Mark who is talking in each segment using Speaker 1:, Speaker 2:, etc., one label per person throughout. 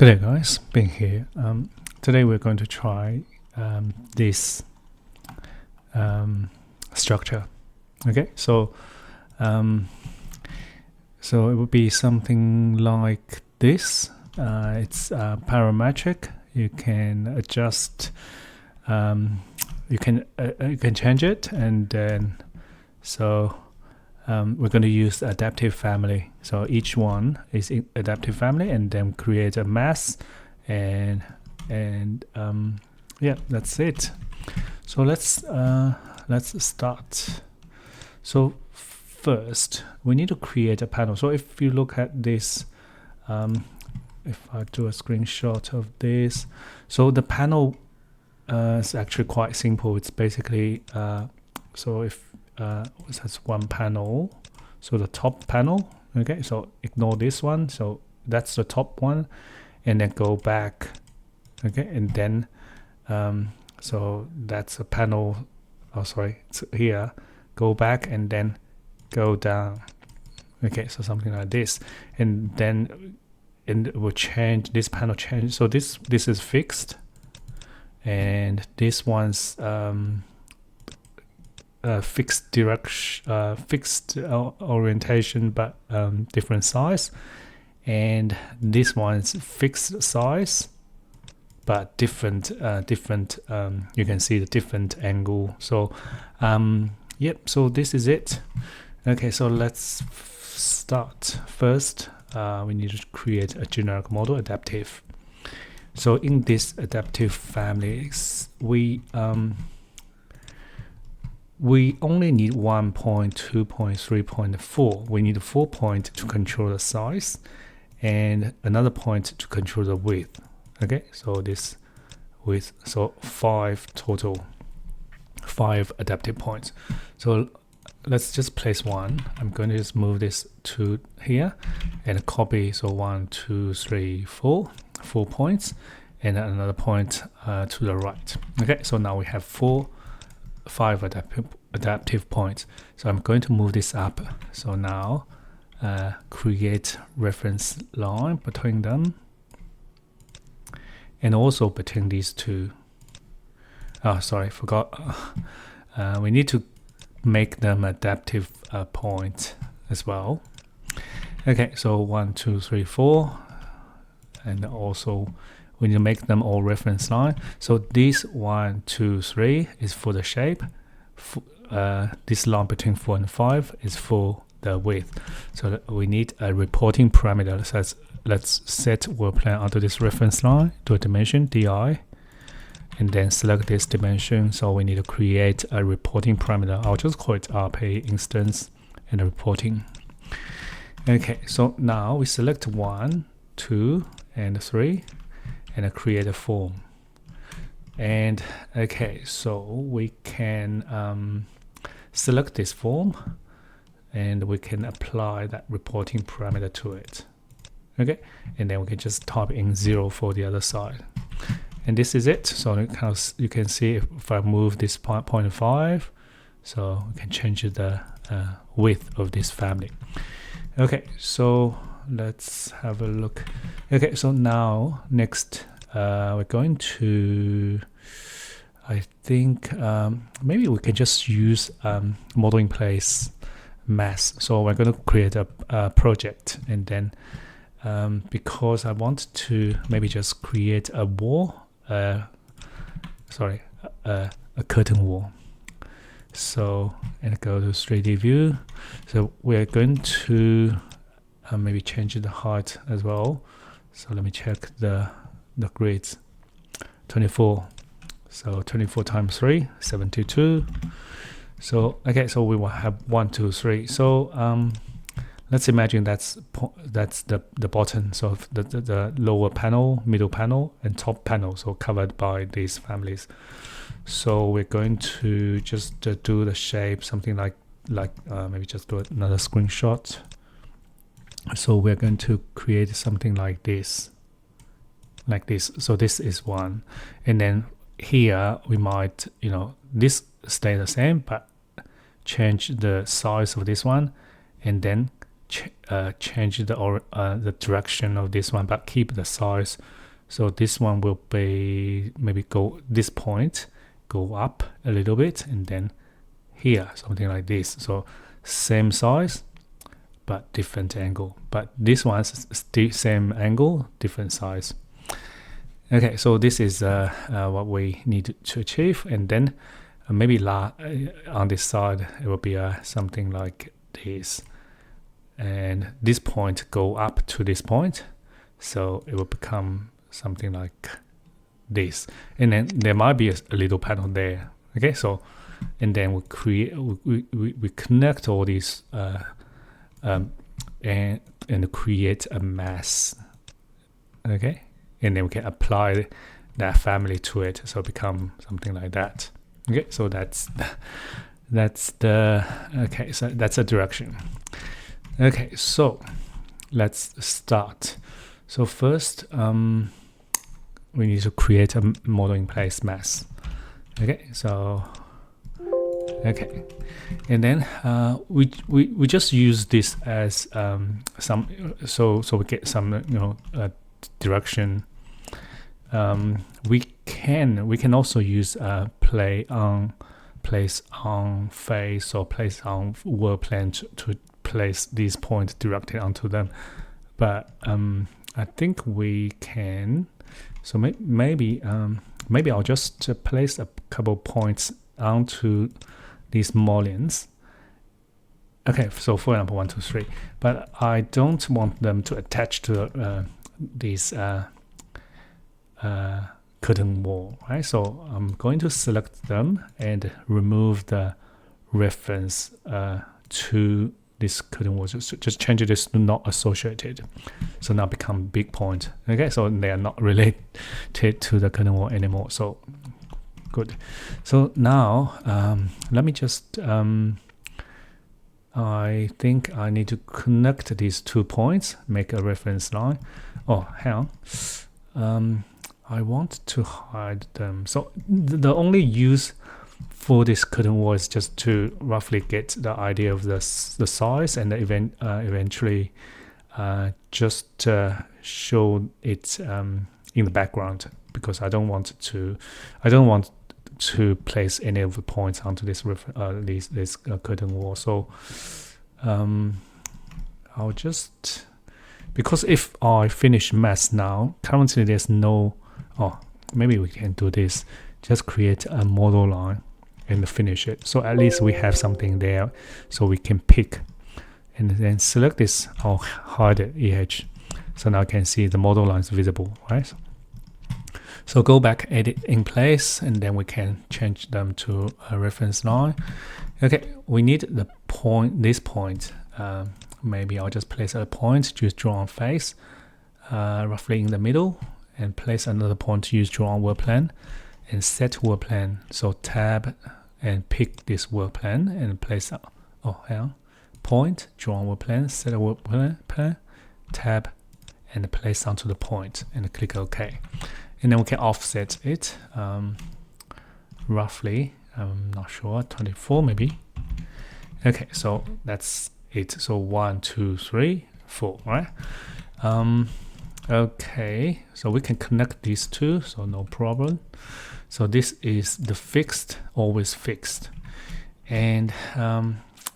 Speaker 1: Good day guys, being here. Today we're going to try this structure. Okay, so it would be something like this. It's parametric. You can adjust. You can change it, and then we're going to use adaptive family. So each one is adaptive family, and then create a mass, and yeah, that's it. So let's start. So first we need to create a panel. So if you look at this, if I do a screenshot of this, so the panel is actually quite simple. It's basically so if that's one panel, so the top panel. Okay, so ignore this one, so that's the top one, and then go back. Okay, and then so that's a panel. Oh, sorry, it's here. Go back and then go down. Okay, so something like this, and then it will change. This panel change. So this is fixed, and this one's fixed direction, fixed orientation, but different size. And this one's fixed size, but different. You can see the different angle. So, yep. So this is it. Okay. So let's start. First, we need to create a generic model, adaptive. So in this adaptive families, we only need 1 point, 2 point, 3 point, 4. We need a 4 point to control the size, and another point to control the width. Okay, so this width, so 5 total, 5 adaptive points. So let's just place one. I'm going to just move this to here and copy. So 1, 2, 3, 4 points, and another point to the right. Okay, so now we have 5 adaptive points. So I'm going to move this up. So now create reference line between them, and also between these two. Oh, sorry, forgot. We need to make them adaptive point as well. Okay, so 1, 2, 3, 4, and also we need to make them all reference line. So this 1, 2, 3 is for the shape. This line between 4 and 5 is for the width. So we need a reporting parameter. So let's set world plan onto this reference line to a dimension di, and then select this dimension. So we need to create a reporting parameter. I'll just call it RP instance and a reporting. Okay, so now we select 1, 2, and 3, and create a form. And okay, so we can select this form, and we can apply that reporting parameter to it. Okay, and then we can just type in 0 for the other side, and this is it. So you can see if I move this 0.5, so we can change the width of this family. Okay, so let's have a look. Okay, so now next we're going to, I think maybe we can just use model in place mass. So we're going to create a project, and then because I want to maybe just create a wall, sorry, a curtain wall. So, and go to 3D view. So we're going to maybe change the height as well. So let me check the grids. 24. So 24 times 3, 72. So okay, so we will have 1, 2, 3. So let's imagine that's the bottom. So the lower panel, middle panel, and top panel, so covered by these families. So we're going to just do the shape, something like maybe just do another screenshot. So we're going to create something like this. So this is one, and then here we might, this stay the same, but change the size of this one, and then change the direction of this one, but keep the size. So this one will be maybe go this point, go up a little bit, and then here, something like this. So same size, but different angle. But this one's still same angle, different size. Okay, so this is what we need to achieve. And then maybe on this side, it will be something like this. And this point go up to this point. So it will become something like this. And then there might be a little panel there. Okay, so, and then we create, we connect all these and create a mass. Okay, and then we can apply that family to it, so become something like that. Okay, so that's the okay, so that's a direction. Okay, so let's start. So first, we need to create a model in place mass. Okay, so okay, and then we just use this as some so we get some direction. We can also use place on face or place on world plan to place these points directly onto them, but I think we can. So maybe I'll just place a couple points onto these mullions. Okay, so for example 1, 2, 3, but I don't want them to attach to these curtain wall, right? So I'm going to select them and remove the reference to this curtain wall. Just change this to not associated. So now become big point. Okay, so they are not related to the curtain wall anymore. So good. So now let me just I think I need to connect these 2 points, make a reference line. Oh, hang on. I want to hide them. So the only use for this curtain wall is just to roughly get the idea of the size, and eventually just show it in the background, because I don't want to place any of the points onto this curtain wall. So I'll just, because if I finish mass now, currently there's no. Oh, maybe we can do this. Just create a model line and finish it. So at least we have something there, so we can pick and then select this. I'll hide it, EH. So now I can see the model lines visible, right? So go back, edit in place, and then we can change them to a reference line. Okay, we need the point, this point. Maybe I'll just place a point, use draw on face, roughly in the middle, and place another point to use draw on world plan, and set world plan. So tab and pick this world plan and place point, draw on world plan, set a world plan, tab, and place onto the point, and click OK. And then we can offset it roughly, I'm not sure, 24 maybe. Okay, so that's it. So 1, 2, 3, 4, right? Okay, so we can connect these two, so no problem. So this is the fixed, always fixed. And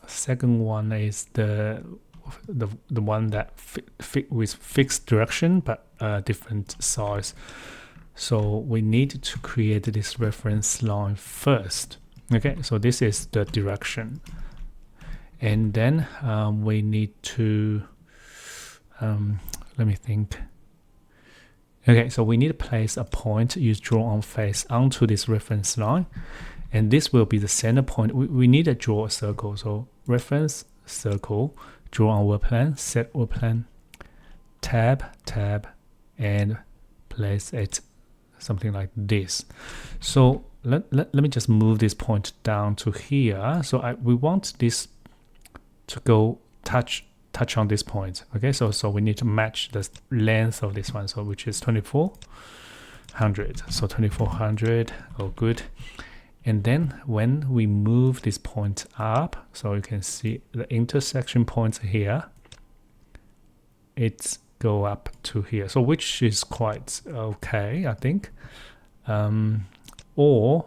Speaker 1: second one is the one that fit with fixed direction but different size. So we need to create this reference line first. Okay, so this is the direction, and then we need to let me think. Okay, so we need to place a point, use draw on face onto this reference line, and this will be the center point. We need to draw a circle. So reference circle, draw on world plan, set world plan, tab, and place it something like this. So let me just move this point down to here. So we want this to go touch on this point. Okay, so we need to match the length of this one, so which is 2400. So 2400. Oh, good. And then when we move this point up, so you can see the intersection points here. it go up to here, so which is quite okay, I think. Or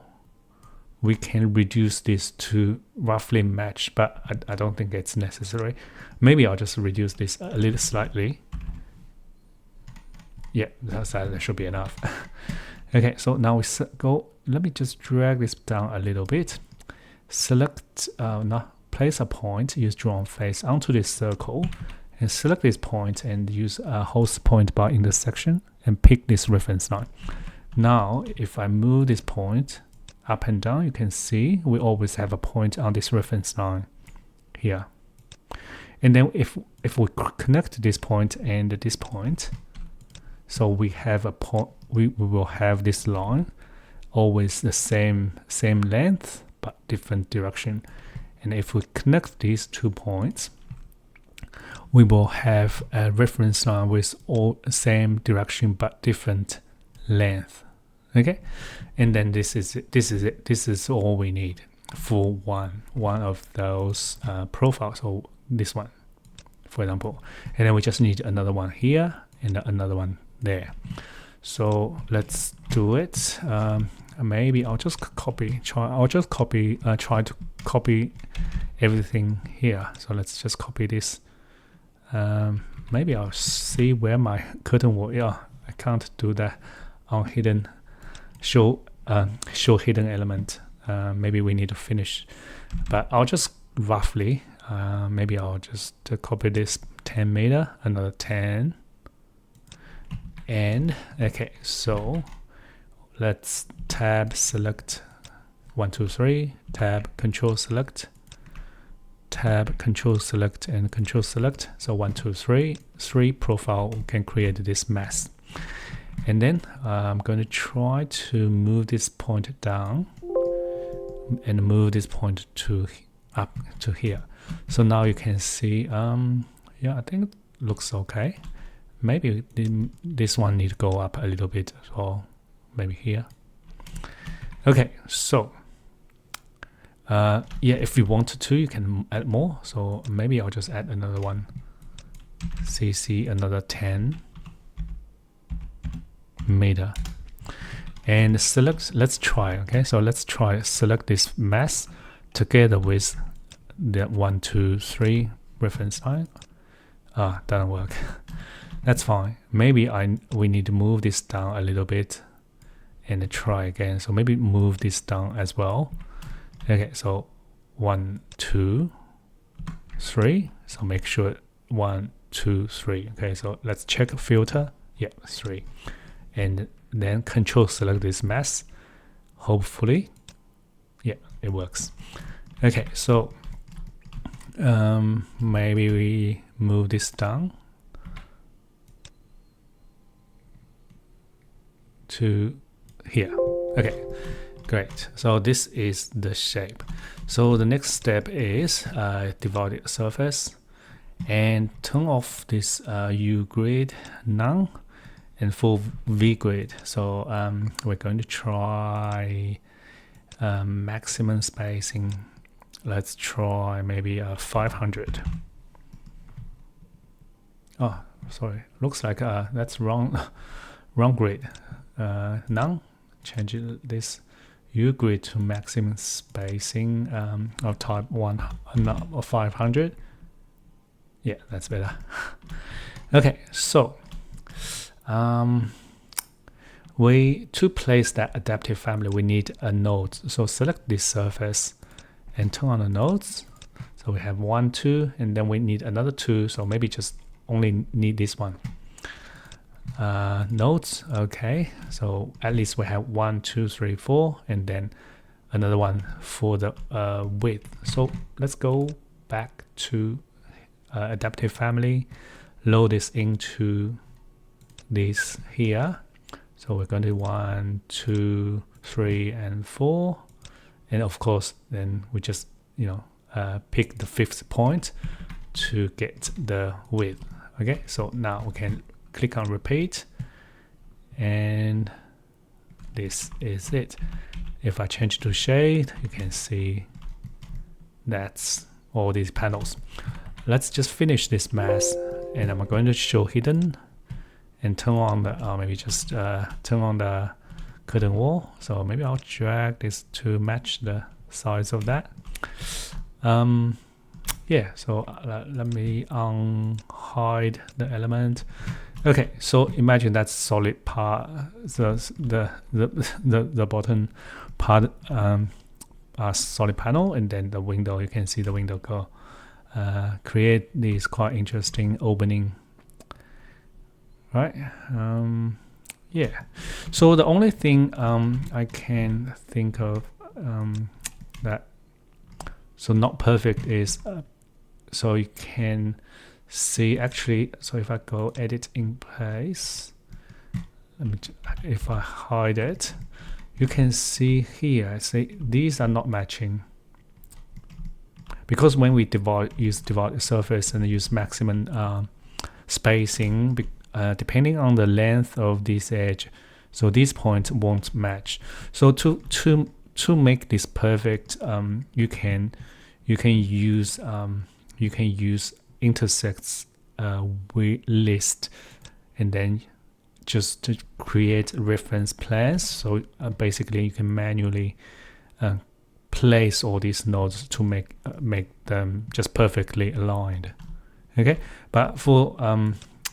Speaker 1: we can reduce this to roughly match, but I don't think it's necessary. Maybe I'll just reduce this a little slightly. Yeah, that should be enough. Okay, so now we go. Let me just drag this down a little bit. Select, place a point, use draw on face onto this circle, and select this point and use a host point bar intersection and pick this reference line. Now, if I move this point up and down, you can see we always have a point on this reference line here. And then if we connect this point and this point, so we have a point, we will have this line always the same length but different direction. And if we connect these 2 points, we will have a reference line with all same direction but different length. Okay, and then this is it. This is all we need for one of those profiles. So this one, for example, and then we just need another one here and another one there. So let's do it. Maybe I'll just try to copy everything here. So let's just copy this. Maybe I'll see where my curtain wall. Yeah, I can't do that on hidden show hidden element. Maybe we need to finish, but I'll just roughly maybe I'll just copy this 10 meter, another 10, and okay, so let's tab select 1 2 3, tab control select, tab control select, and control select. So 1 2 3 profile can create this mass. And then I'm going to try to move this point down and move this point to up to here. So now you can see, yeah, I think it looks okay. Maybe this one need to go up a little bit, or maybe here. Okay, so yeah, if you wanted to, you can add more. So maybe I'll just add another one. CC another 10 meter, and select. Let's try. Okay, so let's try select this mass together with the 1 2 3 reference line. Doesn't work. That's fine. Maybe we need to move this down a little bit and try again. So maybe move this down as well. Okay, so 1 2 3. So make sure 1 2 3. Okay, so let's check filter. Yeah, 3. And then control select this mass. Hopefully, yeah, it works. Okay, so maybe we move this down to here. Okay, great. So this is the shape. So the next step is divided surface and turn off this U grid none and full V grid. So we're going to try maximum spacing. Let's try maybe 500. Oh, sorry. Looks like that's wrong grid. None. Change this U grid to maximum spacing of type 1 or 500. Yeah, that's better. Okay, so to place that adaptive family, we need a node. So select this surface and turn on the nodes. So we have 1 2, and then we need another 2. So maybe just only need this one. Nodes. Okay, so at least we have 1 2 3 4, and then another one for the width. So let's go back to adaptive family, load this into this here. So we're going to 1 2 3 and 4, and of course then we just pick the 5th point to get the width. Okay, so now we can click on repeat, and this is it. If I change to shade, you can see that's all these panels. Let's just finish this mass and I'm going to show hidden and turn on the maybe just turn on the curtain wall. So maybe I'll drag this to match the size of that. Yeah, so let me unhide the element. Okay, so imagine that's solid part, the bottom part a solid panel, and then the window, you can see the window go create this quite interesting opening, right? Yeah, so the only thing I can think of that so not perfect is so you can see actually, so if I go edit in place, if I hide it, you can see here, see these are not matching, because when we use divide surface and use maximum spacing, depending on the length of this edge, so these points won't match. So to make this perfect, you can use intersects list, and then just to create reference plans. So basically you can manually place all these nodes to make them just perfectly aligned. Okay, but for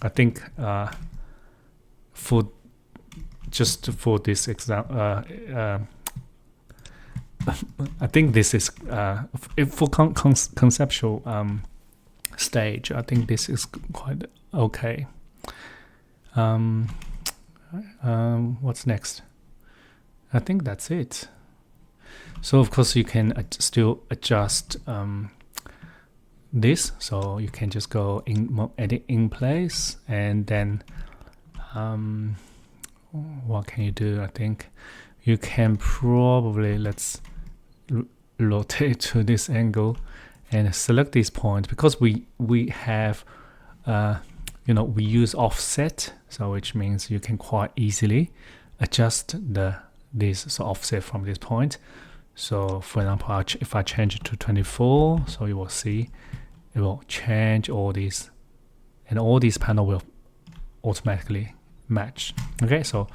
Speaker 1: I think for this example, I think this is for conceptual stage, I think this is quite okay. What's next? I think that's it. So of course you can still adjust this, so you can just go in edit in place, and then what can you do? I think you can probably, let's rotate to this angle and select this point, because we have we use offset, so which means you can quite easily adjust this offset from this point. So for example, if I change it to 24, so you will see it will change all these, and all these panel will automatically match. Okay, so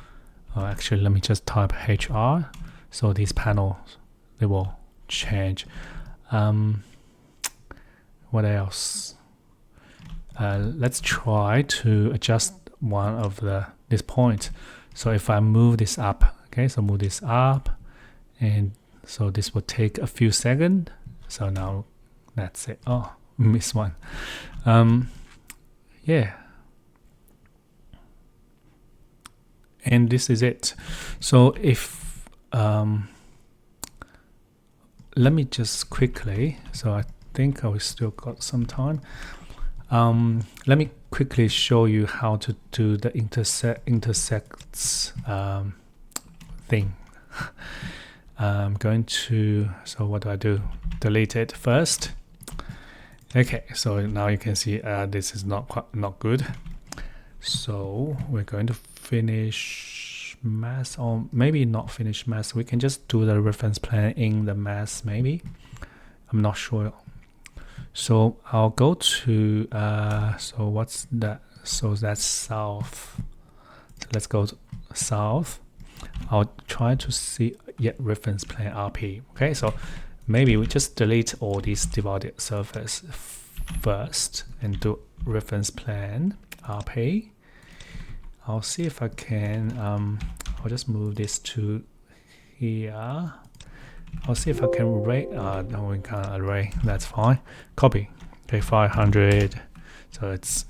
Speaker 1: actually let me just type HR, so these panels, they will change. What else? Let's try to adjust one of this point. So if I move this up, okay, so move this up, and so this will take a few seconds. So now that's it. Oh, missed one. Yeah, and this is it. So if let me just quickly, so I think I still got some time. Let me quickly show you how to do the intersects thing. I'm going to, so what do? Delete it first. Okay, so now you can see this is not good. So we're going to finish mass, or maybe not finish mass. We can just do the reference plane in the mass, maybe. I'm not sure. So I'll go to so what's that? So that's south. So let's go to south. I'll try to see reference plane RP. Okay, so maybe we just delete all these divided surface first and do reference plane RP. I'll see if I can I'll just move this to here. I'll see if I can array. No, we can't array. That's fine. Copy. Okay, 500. So it's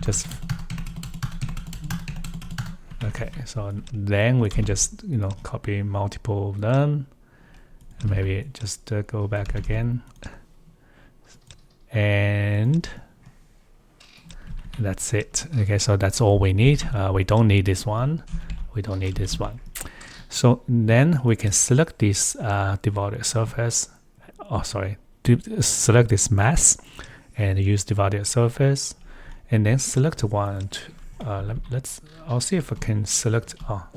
Speaker 1: just okay. So then we can just copy multiple of them, and maybe just go back again, and that's it. Okay, so that's all we need. We don't need this one. We don't need this one. So then we can select this divided surface. Oh, sorry. Select this mass and use divided surface, and then select one. I'll see if I can select. Oh,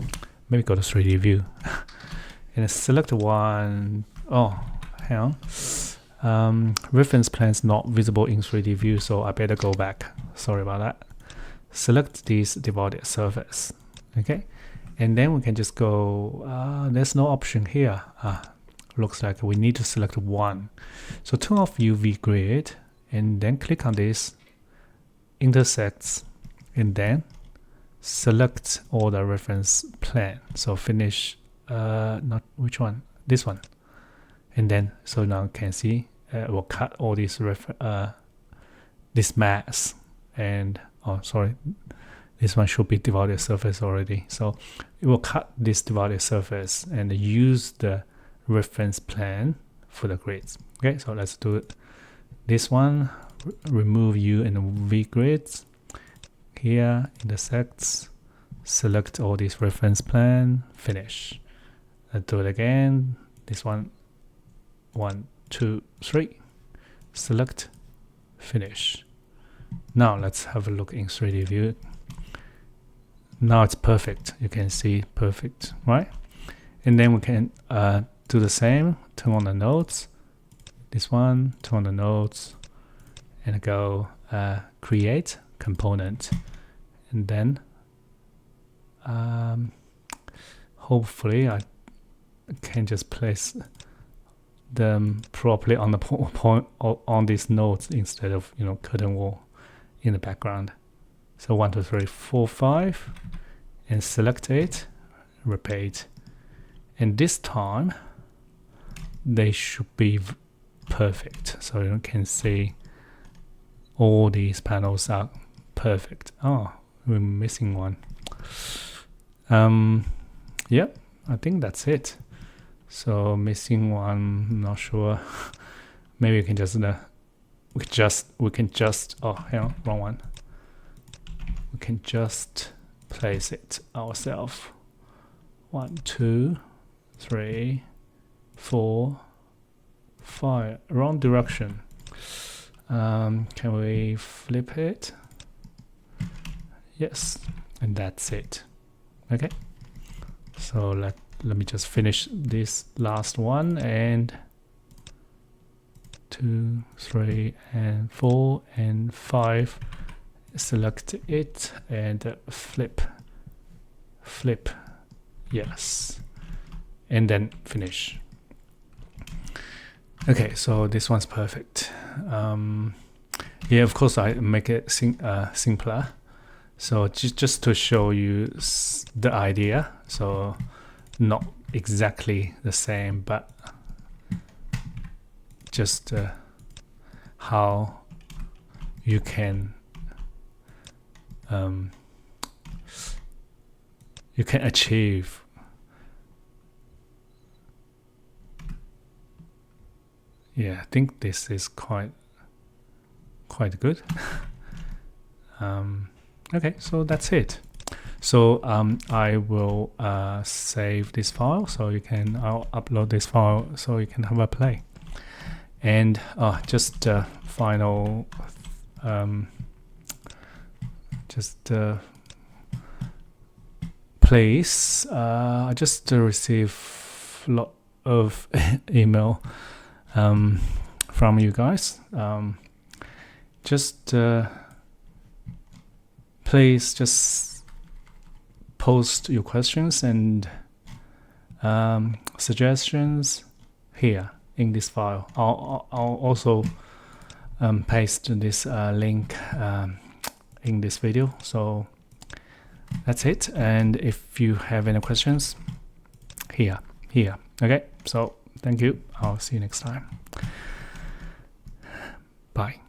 Speaker 1: maybe go to 3D view and select one. Oh, hang on. reference plans not visible in 3D view, so I better go back. Sorry about that. Select this divided surface. Okay, and then we can just go, there's no option here. Looks like we need to select one. So turn off UV grid and then click on this, intersects, and then select all the reference plane. So finish, not which one, this one. And then, so now you can see, we'll cut all these this mass, and oh sorry, this one should be divided surface already. So it will cut this divided surface and use the reference plane for the grids. Okay, so let's do it. This one, remove U and V grids. Here, intersects, select all these reference plane, finish. Let's do it again. This one, 1, 2, 3. Select, finish. Now let's have a look in 3D view. Now it's perfect. You can see perfect, right? And then we can do the same. Turn on the nodes. This one, turn on the nodes, and go create component. And then hopefully I can just place them properly on the point on these nodes instead of, you know, curtain wall in the background. So 1, 2, 3, 4, 5, and select it, repeat, and this time they should be perfect. So you can see all these panels are perfect. Oh, we're missing one. Yep, I think that's it. So missing one, not sure. Maybe we can just we can just oh, hang on, wrong one. We can just place it ourselves. 1, 2, 3, 4, 5. Wrong direction. Can we flip it? Yes, and that's it. Okay. So let me just finish this last one, and 2, 3, and 4, and 5. Select it and flip, yes, and then finish. Okay, so this one's perfect. Yeah, of course I make it simpler. So just to show you the idea. So not exactly the same, but just how you can achieve yeah, I think this is quite good. Okay, so that's it. So I will save this file, so I'll upload this file so you can have a play. And just final place. I just received a lot of email from you guys. Please just post your questions and suggestions here in this file. I'll also paste this link in this video. So that's it. And if you have any questions, here. Okay, so thank you. I'll see you next time. Bye.